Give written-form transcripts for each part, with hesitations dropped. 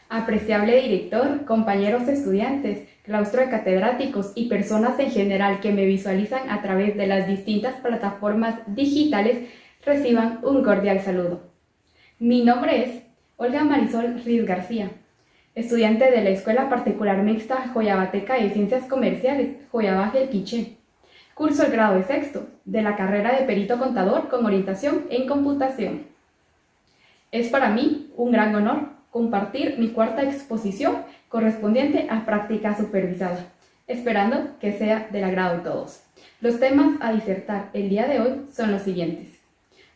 Apreciable director, compañeros estudiantes, claustro de catedráticos y personas en general que me visualizan a través de las distintas plataformas digitales, reciban un cordial saludo. Mi nombre es Olga Marisol Riz García, estudiante de la Escuela Particular Mixta Joyabateca de Ciencias Comerciales, Joyabaje El Quiché. Curso el grado de sexto de la carrera de perito contador con orientación en computación. Es para mí un gran honor compartir mi cuarta exposición correspondiente a práctica supervisada, esperando que sea del agrado de todos. Los temas a disertar el día de hoy son los siguientes.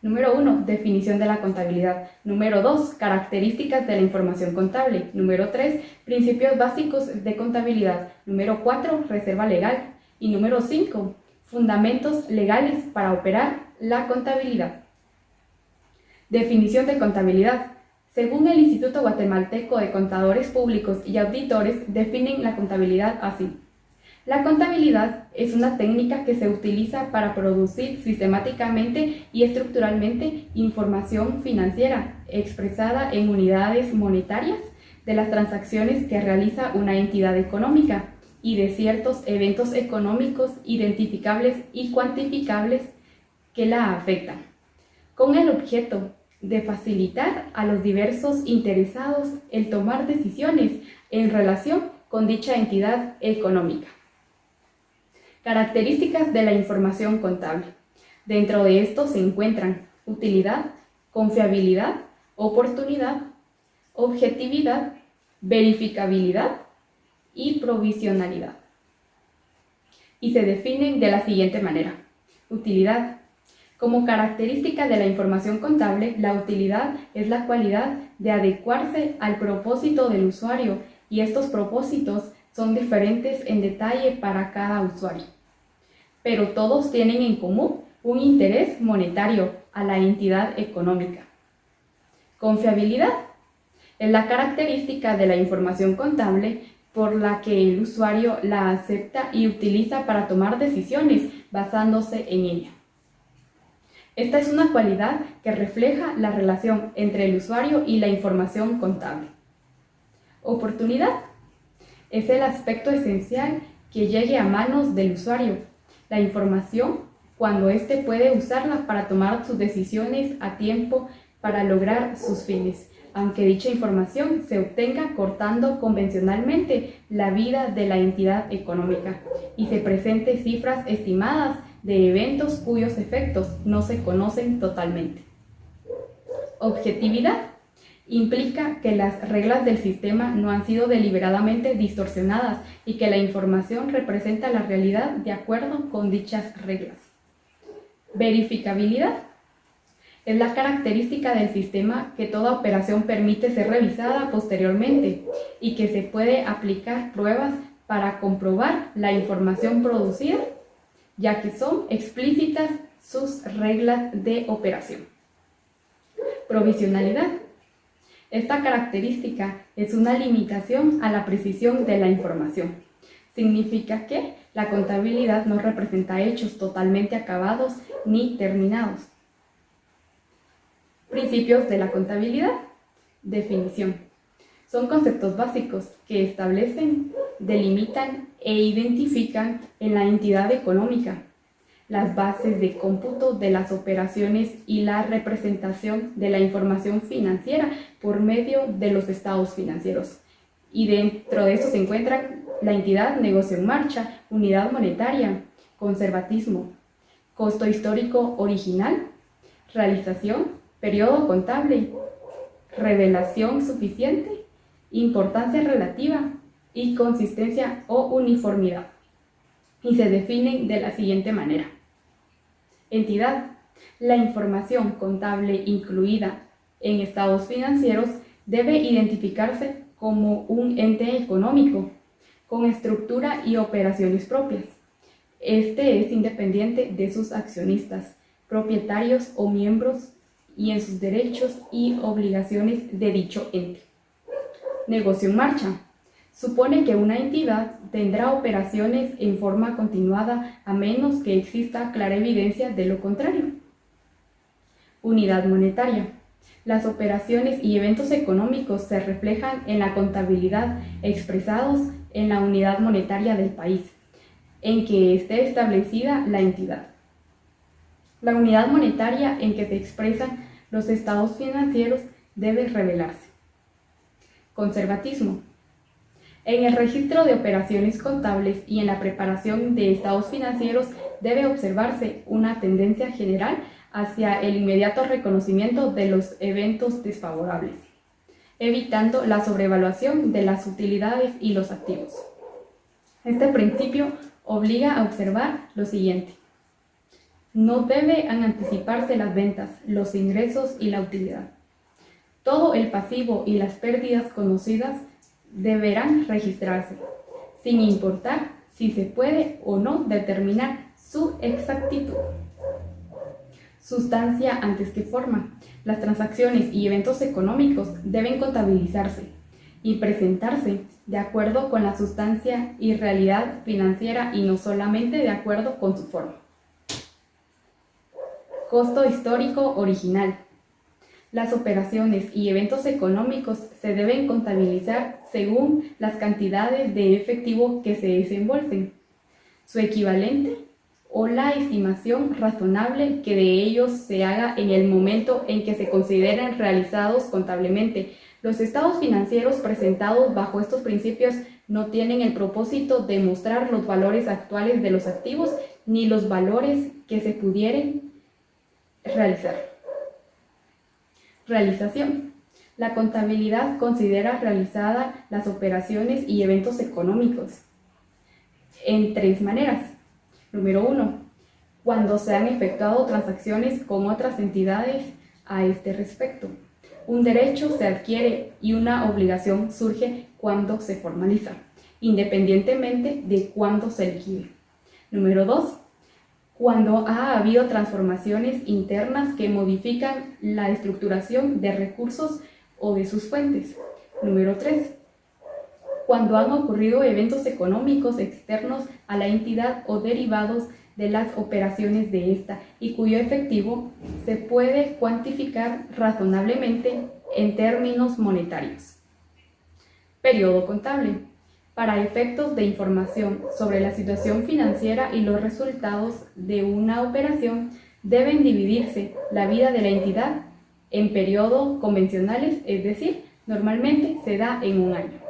Número 1, definición de la contabilidad. Número 2, características de la información contable. Número 3, principios básicos de contabilidad. Número 4, reserva legal. Y número 5, fundamentos legales para operar la contabilidad. Definición de contabilidad. Según el Instituto Guatemalteco de Contadores Públicos y Auditores, definen la contabilidad así. La contabilidad es una técnica que se utiliza para producir sistemáticamente y estructuralmente información financiera expresada en unidades monetarias de las transacciones que realiza una entidad económica y de ciertos eventos económicos identificables y cuantificables que la afectan, con el objeto de facilitar a los diversos interesados el tomar decisiones en relación con dicha entidad económica. Características de la información contable. Dentro de esto se encuentran utilidad, confiabilidad, oportunidad, objetividad, verificabilidad y provisionalidad. Y se definen de la siguiente manera. Utilidad. Como característica de la información contable, la utilidad es la cualidad de adecuarse al propósito del usuario y estos propósitos son diferentes en detalle para cada usuario. Pero todos tienen en común un interés monetario a la entidad económica. Confiabilidad es la característica de la información contable por la que el usuario la acepta y utiliza para tomar decisiones basándose en ella. Esta es una cualidad que refleja la relación entre el usuario y la información contable. Oportunidad es el aspecto esencial que llegue a manos del usuario, la información cuando éste puede usarla para tomar sus decisiones a tiempo para lograr sus fines, aunque dicha información se obtenga cortando convencionalmente la vida de la entidad económica y se presente cifras estimadas de eventos cuyos efectos no se conocen totalmente. Objetividad implica que las reglas del sistema no han sido deliberadamente distorsionadas y que la información representa la realidad de acuerdo con dichas reglas. Verificabilidad es la característica del sistema que toda operación permite ser revisada posteriormente y que se puede aplicar pruebas para comprobar la información producida, ya que son explícitas sus reglas de operación. Provisionalidad. Esta característica es una limitación a la precisión de la información. Significa que la contabilidad no representa hechos totalmente acabados ni terminados. Principios de la contabilidad. Definición. Son conceptos básicos que establecen, delimitan e identifican en la entidad económica las bases de cómputo de las operaciones y la representación de la información financiera por medio de los estados financieros. Y dentro de eso se encuentran la entidad, negocio en marcha, unidad monetaria, conservatismo, costo histórico original, realización, periodo contable, revelación suficiente, importancia relativa y consistencia o uniformidad. Y se definen de la siguiente manera. Entidad. La información contable incluida en estados financieros debe identificarse como un ente económico con estructura y operaciones propias. Este es independiente de sus accionistas, propietarios o miembros y en sus derechos y obligaciones de dicho ente. Negocio en marcha. Supone que una entidad tendrá operaciones en forma continuada a menos que exista clara evidencia de lo contrario. Unidad monetaria. Las operaciones y eventos económicos se reflejan en la contabilidad expresados en la unidad monetaria del país, en que esté establecida la entidad. La unidad monetaria en que se expresan los estados financieros debe revelarse. Conservatismo. En el registro de operaciones contables y en la preparación de estados financieros debe observarse una tendencia general hacia el inmediato reconocimiento de los eventos desfavorables, evitando la sobrevaluación de las utilidades y los activos. Este principio obliga a observar lo siguiente. No deben anticiparse las ventas, los ingresos y la utilidad. Todo el pasivo y las pérdidas conocidas deberán registrarse, sin importar si se puede o no determinar su exactitud. Sustancia antes que forma. Las transacciones y eventos económicos deben contabilizarse y presentarse de acuerdo con la sustancia y realidad financiera y no solamente de acuerdo con su forma. Costo histórico original. Las operaciones y eventos económicos se deben contabilizar según las cantidades de efectivo que se desembolsen, su equivalente o la estimación razonable que de ellos se haga en el momento en que se consideren realizados contablemente. Los estados financieros presentados bajo estos principios no tienen el propósito de mostrar los valores actuales de los activos ni los valores que se pudieran realizar. Realización. La contabilidad considera realizadas las operaciones y eventos económicos en tres maneras. Número 1. Cuando se han efectuado transacciones con otras entidades a este respecto. Un derecho se adquiere y una obligación surge cuando se formaliza, independientemente de cuándo se liquide. Número 2. Cuando ha habido transformaciones internas que modifican la estructuración de recursos o de sus fuentes. Número 3. Cuando han ocurrido eventos económicos externos a la entidad o derivados de las operaciones de esta y cuyo efectivo se puede cuantificar razonablemente en términos monetarios. Periodo contable. Para efectos de información sobre la situación financiera y los resultados de una operación, deben dividirse la vida de la entidad en periodos convencionales, es decir, normalmente se da en un año.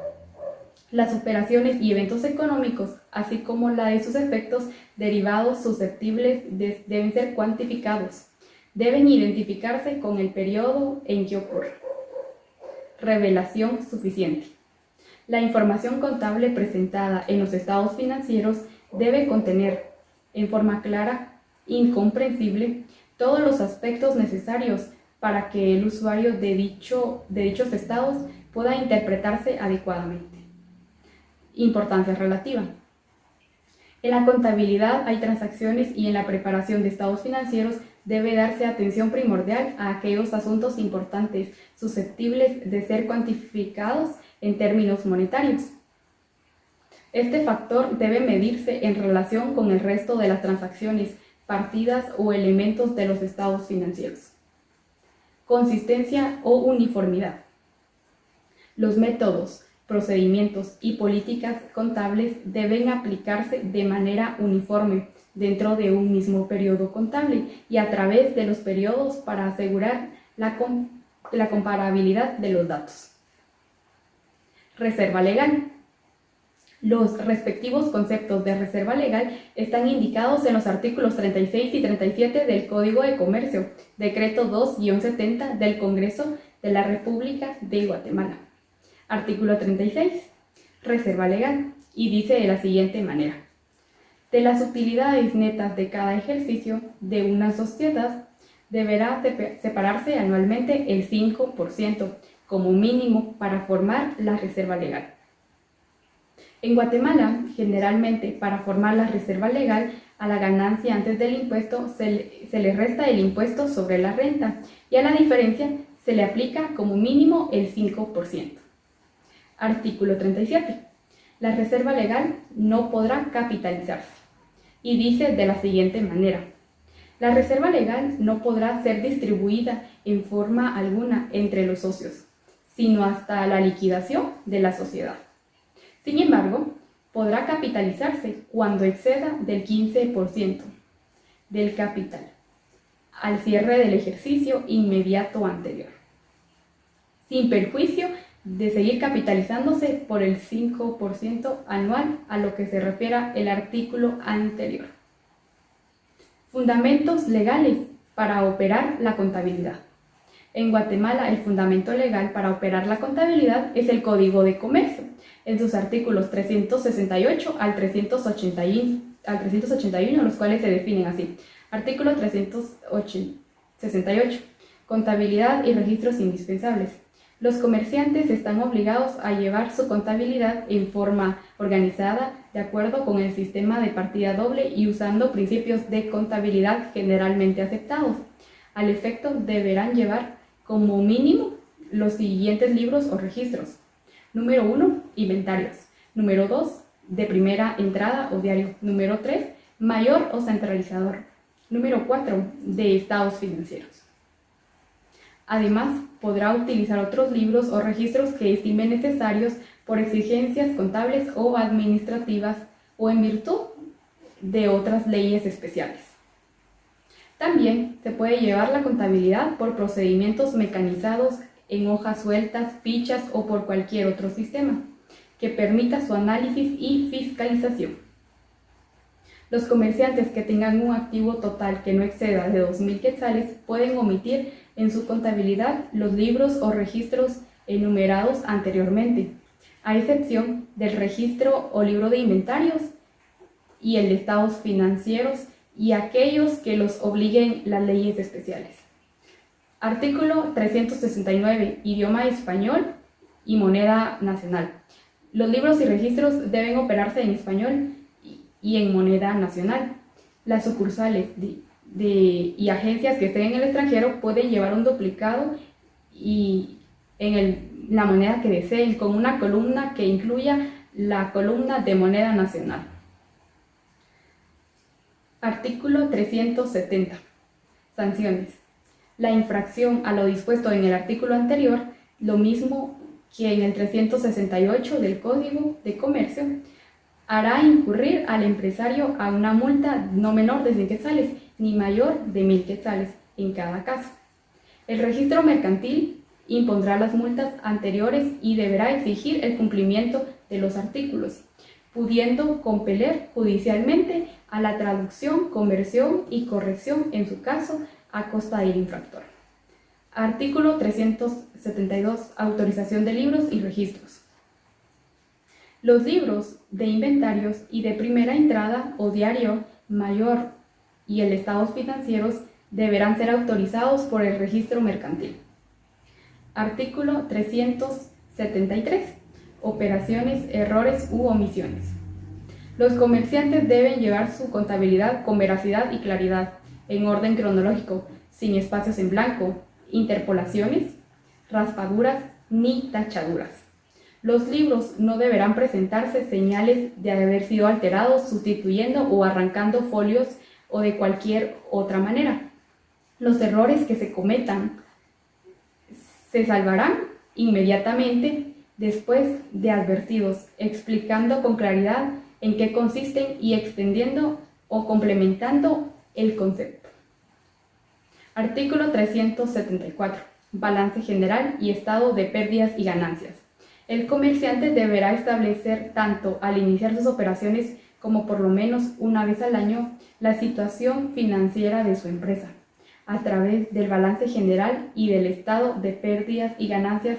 Las operaciones y eventos económicos, así como la de sus efectos derivados susceptibles deben ser cuantificados. Deben identificarse con el periodo en que ocurre. Revelación suficiente. La información contable presentada en los estados financieros debe contener, en forma clara, incomprensible, todos los aspectos necesarios para que el usuario de dichos estados pueda interpretarse adecuadamente. Importancia relativa. En la contabilidad hay transacciones y en la preparación de estados financieros debe darse atención primordial a aquellos asuntos importantes susceptibles de ser cuantificados en términos monetarios. Este factor debe medirse en relación con el resto de las transacciones, partidas o elementos de los estados financieros. Consistencia o uniformidad. Los métodos, procedimientos y políticas contables deben aplicarse de manera uniforme dentro de un mismo periodo contable y a través de los periodos para asegurar la comparabilidad de los datos. Reserva legal. Los respectivos conceptos de reserva legal están indicados en los artículos 36 y 37 del Código de Comercio, Decreto 2-70 del Congreso de la República de Guatemala. Artículo 36. Reserva legal. Y dice de la siguiente manera. De las utilidades netas de cada ejercicio de una sociedad, deberá separarse anualmente el 5% como mínimo para formar la reserva legal. En Guatemala, generalmente, para formar la reserva legal, a la ganancia antes del impuesto se le resta el impuesto sobre la renta y a la diferencia se le aplica como mínimo el 5%. Artículo 37. La reserva legal no podrá capitalizarse. Y dice de la siguiente manera. La reserva legal no podrá ser distribuida en forma alguna entre los socios, sino hasta la liquidación de la sociedad. Sin embargo, podrá capitalizarse cuando exceda del 15% del capital al cierre del ejercicio inmediato anterior, sin perjuicio de seguir capitalizándose por el 5% anual a lo que se refiera el artículo anterior. Fundamentos legales para operar la contabilidad. En Guatemala, el fundamento legal para operar la contabilidad es el Código de Comercio, en sus artículos 368 al 381, los cuales se definen así. Artículo 368. Contabilidad y registros indispensables. Los comerciantes están obligados a llevar su contabilidad en forma organizada, de acuerdo con el sistema de partida doble y usando principios de contabilidad generalmente aceptados. Al efecto, deberán llevar como mínimo los siguientes libros o registros. Número 1, inventarios. Número 2, de primera entrada o diario. Número 3, mayor o centralizador. Número 4, de estados financieros. Además, podrá utilizar otros libros o registros que estime necesarios por exigencias contables o administrativas o en virtud de otras leyes especiales. También se puede llevar la contabilidad por procedimientos mecanizados en hojas sueltas, fichas o por cualquier otro sistema que permita su análisis y fiscalización. Los comerciantes que tengan un activo total que no exceda de 2.000 quetzales pueden omitir en su contabilidad los libros o registros enumerados anteriormente, a excepción del registro o libro de inventarios y el de estados financieros y aquellos que los obliguen las leyes especiales. Artículo 369. Idioma español y moneda nacional. Los libros y registros deben operarse en español y en moneda nacional. Las sucursales y agencias que estén en el extranjero pueden llevar un duplicado y en la moneda que deseen, con una columna que incluya la columna de moneda nacional. Artículo 370. Sanciones. La infracción a lo dispuesto en el artículo anterior, lo mismo que en el 368 del Código de Comercio, hará incurrir al empresario a una multa no menor de 100 quetzales ni mayor de 1.000 quetzales en cada caso. El registro mercantil impondrá las multas anteriores y deberá exigir el cumplimiento de los artículos, pudiendo compeler judicialmente a la traducción, conversión y corrección en su caso a costa del infractor. Artículo 372. Autorización de libros y registros. Los libros de inventarios y de primera entrada o diario mayor y el estados financieros deberán ser autorizados por el registro mercantil. Artículo 373. Operaciones, errores u omisiones. Los comerciantes deben llevar su contabilidad con veracidad y claridad, en orden cronológico, sin espacios en blanco, interpolaciones, raspaduras ni tachaduras. Los libros no deberán presentarse señales de haber sido alterados, sustituyendo o arrancando folios o de cualquier otra manera. Los errores que se cometan se salvarán inmediatamente después de advertidos, explicando con claridad en qué consisten y extendiendo o complementando el concepto. Artículo 374. Balance general y estado de pérdidas y ganancias. El comerciante deberá establecer tanto al iniciar sus operaciones como por lo menos una vez al año la situación financiera de su empresa, a través del balance general y del estado de pérdidas y ganancias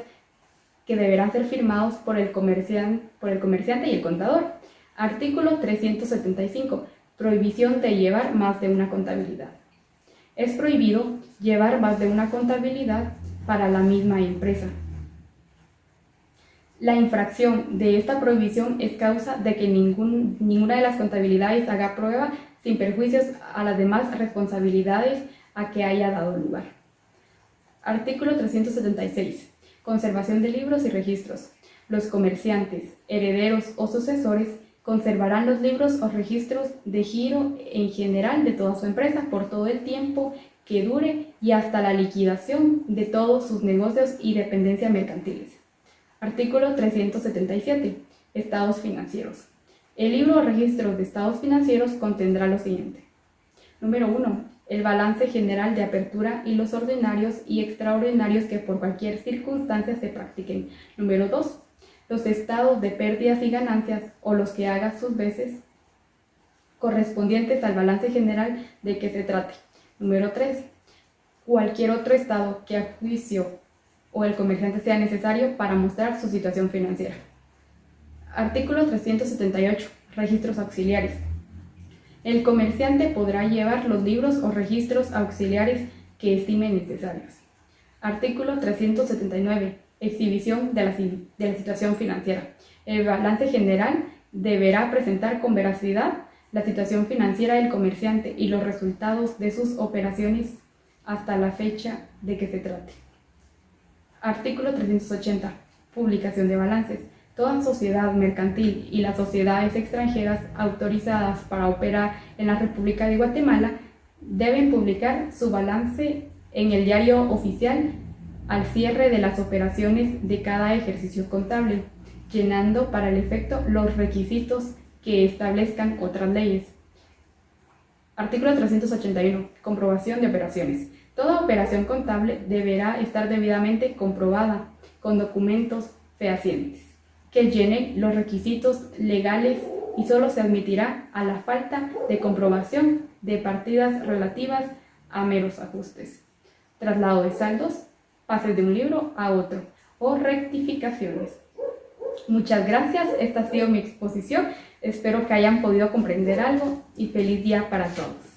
que deberán ser firmados por el comerciante y el contador. Artículo 375. Prohibición de llevar más de una contabilidad. Es prohibido llevar más de una contabilidad para la misma empresa. La infracción de esta prohibición es causa de que ninguna de las contabilidades haga prueba sin perjuicios a las demás responsabilidades a que haya dado lugar. Artículo 376. Conservación de libros y registros. Los comerciantes, herederos o sucesores Conservarán los libros o registros de giro en general de toda su empresa por todo el tiempo que dure y hasta la liquidación de todos sus negocios y dependencias mercantiles. Artículo 377. Estados financieros. El libro o registro de estados financieros contendrá lo siguiente. Número 1. El balance general de apertura y los ordinarios y extraordinarios que por cualquier circunstancia se practiquen. Número 2. Los estados de pérdidas y ganancias o los que haga sus veces correspondientes al balance general de que se trate. Número 3. Cualquier otro estado que a juicio o el comerciante sea necesario para mostrar su situación financiera. Artículo 378. Registros auxiliares. El comerciante podrá llevar los libros o registros auxiliares que estime necesarios. Artículo 379. Exhibición de la situación financiera. El balance general deberá presentar con veracidad la situación financiera del comerciante y los resultados de sus operaciones hasta la fecha de que se trate. Artículo 380. Publicación de balances. Toda sociedad mercantil y las sociedades extranjeras autorizadas para operar en la República de Guatemala deben publicar su balance en el diario oficial al cierre de las operaciones de cada ejercicio contable, llenando para el efecto los requisitos que establezcan otras leyes. Artículo 381. Comprobación de operaciones. Toda operación contable deberá estar debidamente comprobada con documentos fehacientes que llenen los requisitos legales y solo se admitirá a la falta de comprobación de partidas relativas a meros ajustes, traslado de saldos, pases de un libro a otro o rectificaciones. Muchas gracias, esta ha sido mi exposición, espero que hayan podido comprender algo y feliz día para todos.